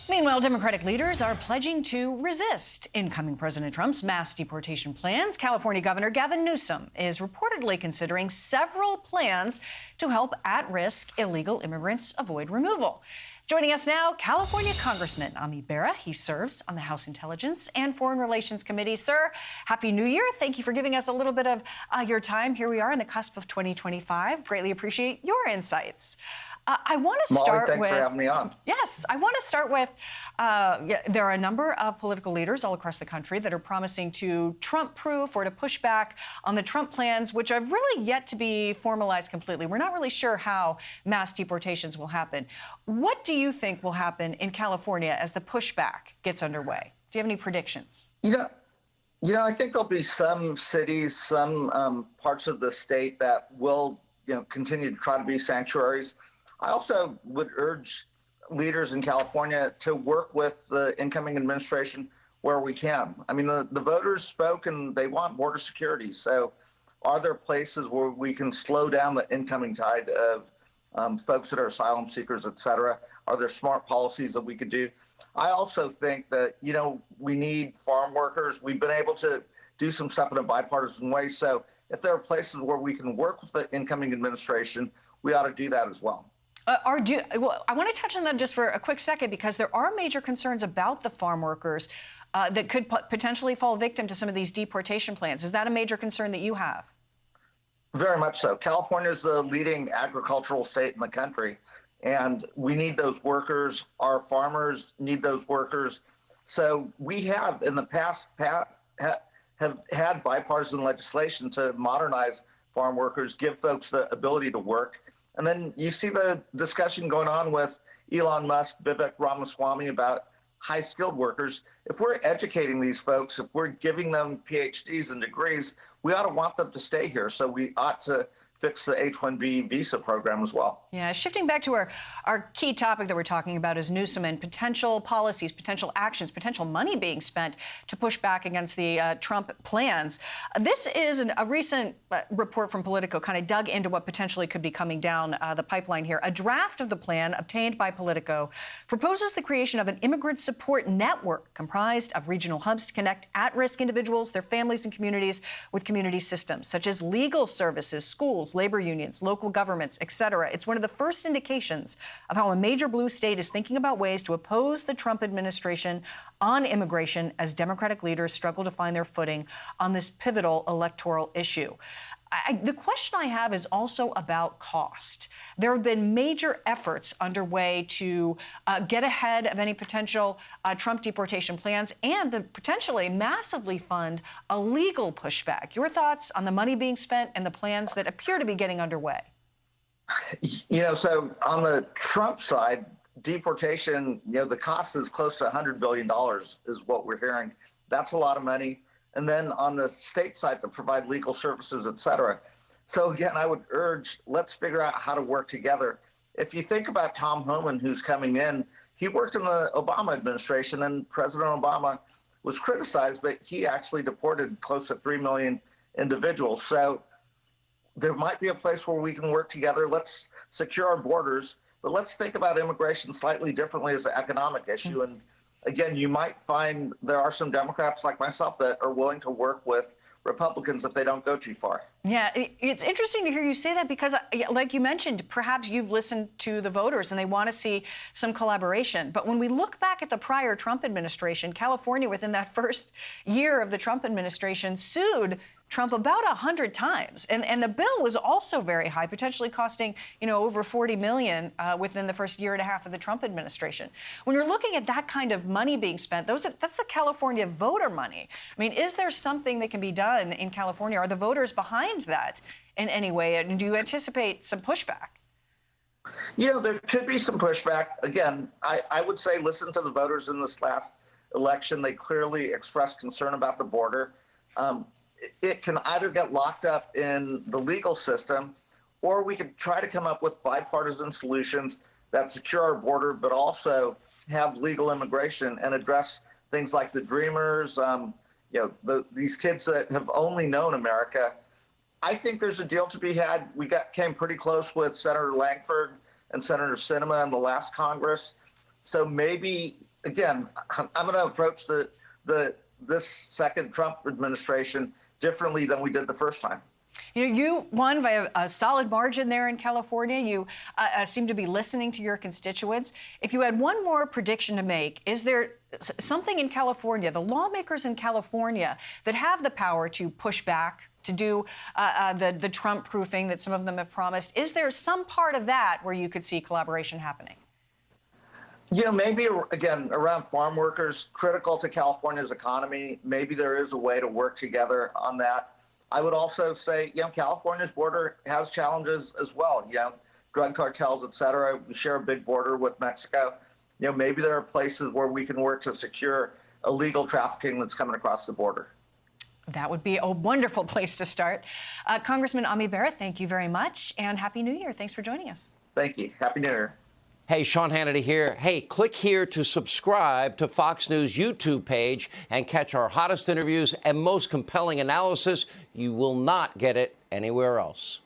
Meanwhile, Democratic leaders are pledging to resist incoming President Trump's mass deportation plans. California Governor Gavin Newsom is reportedly considering several plans to help at-risk illegal immigrants avoid removal. Joining us now, California Congressman Bera. He serves on the House Intelligence and Foreign Relations Committee. Sir, Happy New Year. Thank you for giving us a little bit of your time. Here we are on the cusp of 2025. Greatly appreciate your insights. I want to start Molly, thanks for having me on. Yes, I want to start with, there are a number of political leaders all across the country that are promising to Trump-proof or to push back on the Trump plans, which are really yet to be formalized completely. We're not really sure how mass deportations will happen. What do you think will happen in California as the pushback gets underway? Do you have any predictions? You know, I think there'll be some cities, some parts of the state that will, continue to try to be sanctuaries. I also would urge leaders in California to work with the incoming administration where we can. I mean, the voters spoke and they want border security. So are there places where we can slow down the incoming tide of folks that are asylum seekers, et cetera? Are there smart policies that we could do? I also think that, we need farm workers. We've been able to do some stuff in a bipartisan way. So if there are places where we can work with the incoming administration, we ought to do that as well. I want to touch on that just for a quick second, because there are major concerns about the farm workers that could potentially fall victim to some of these deportation plans. Is that a major concern that you have? Very much so. California is the leading agricultural state in the country, and we need those workers. Our farmers need those workers. So we have in the past have had bipartisan legislation to modernize farm workers, give folks the ability to work. And then you see the discussion going on with Elon Musk, Vivek Ramaswamy about high-skilled workers. If we're educating these folks, if we're giving them PhDs and degrees, we ought to want them to stay here. So we ought to fix the H-1B visa program as well. Yeah, shifting back to our key topic that we're talking about is Newsom and potential policies, potential actions, potential money being spent to push back against the Trump plans. This is a recent report from Politico kind of dug into what potentially could be coming down the pipeline here. A draft of the plan obtained by Politico proposes the creation of an immigrant support network comprised of regional hubs to connect at-risk individuals, their families and communities with community systems, such as legal services, schools, labor unions, local governments, etc. It's one of the first indications of how a major blue state is thinking about ways to oppose the Trump administration on immigration as Democratic leaders struggle to find their footing on this pivotal electoral issue. The question I have is also about cost. There have been major efforts underway to get ahead of any potential Trump deportation plans and to potentially massively fund a legal pushback. Your thoughts on the money being spent and the plans that appear to be getting underway? So on the Trump side, deportation, the cost is close to $100 billion is what we're hearing. That's a lot of money. And then on the state side to provide legal services, et cetera. So again, I would urge, let's figure out how to work together. If you think about Tom Homan, who's coming in, he worked in the Obama administration, and President Obama was criticized, but he actually deported close to 3 million individuals. So there might be a place where we can work together. Let's secure our borders, but let's think about immigration slightly differently as an economic issue. And again, you might find there are some Democrats like myself that are willing to work with Republicans if they don't go too far. Yeah, it's interesting to hear you say that because, like you mentioned, perhaps you've listened to the voters and they want to see some collaboration. But when we look back at the prior Trump administration, California, within that first year of the Trump administration, sued Trump about 100 times. And the bill was also very high, potentially costing, over $40 million within the first year and a half of the Trump administration. When you're looking at that kind of money being spent, that's the California voter money. I mean, is there something that can be done in California? Are the voters behind that in any way? And do you anticipate some pushback? There could be some pushback. Again, I would say listen to the voters in this last election. They clearly expressed concern about the border. It can either get locked up in the legal system, or we could try to come up with bipartisan solutions that secure our border, but also have legal immigration and address things like the dreamers, these kids that have only known America. I think there's a deal to be had. We came pretty close with Senator Langford and Senator Sinema in the last Congress. So maybe again, I'm going to approach this second Trump administration differently than we did the first time. You know, you won by a solid margin there in California. You seem to be listening to your constituents. If you had one more prediction to make, is there something in California, the lawmakers in California, that have the power to push back, to do the Trump proofing that some of them have promised? Is there some part of that where you could see collaboration happening? You know, maybe, again, around farm workers, critical to California's economy, maybe there is a way to work together on that. I would also say, you know, California's border has challenges as well, you know, drug cartels, et cetera. We share a big border with Mexico. You know, maybe there are places where we can work to secure illegal trafficking that's coming across the border. That would be a wonderful place to start. Congressman Ami Bera, thank you very much, and Happy New Year. Thanks for joining us. Thank you. Happy New Year. Hey, Sean Hannity here. Hey, click here to subscribe to Fox News YouTube page and catch our hottest interviews and most compelling analysis. You will not get it anywhere else.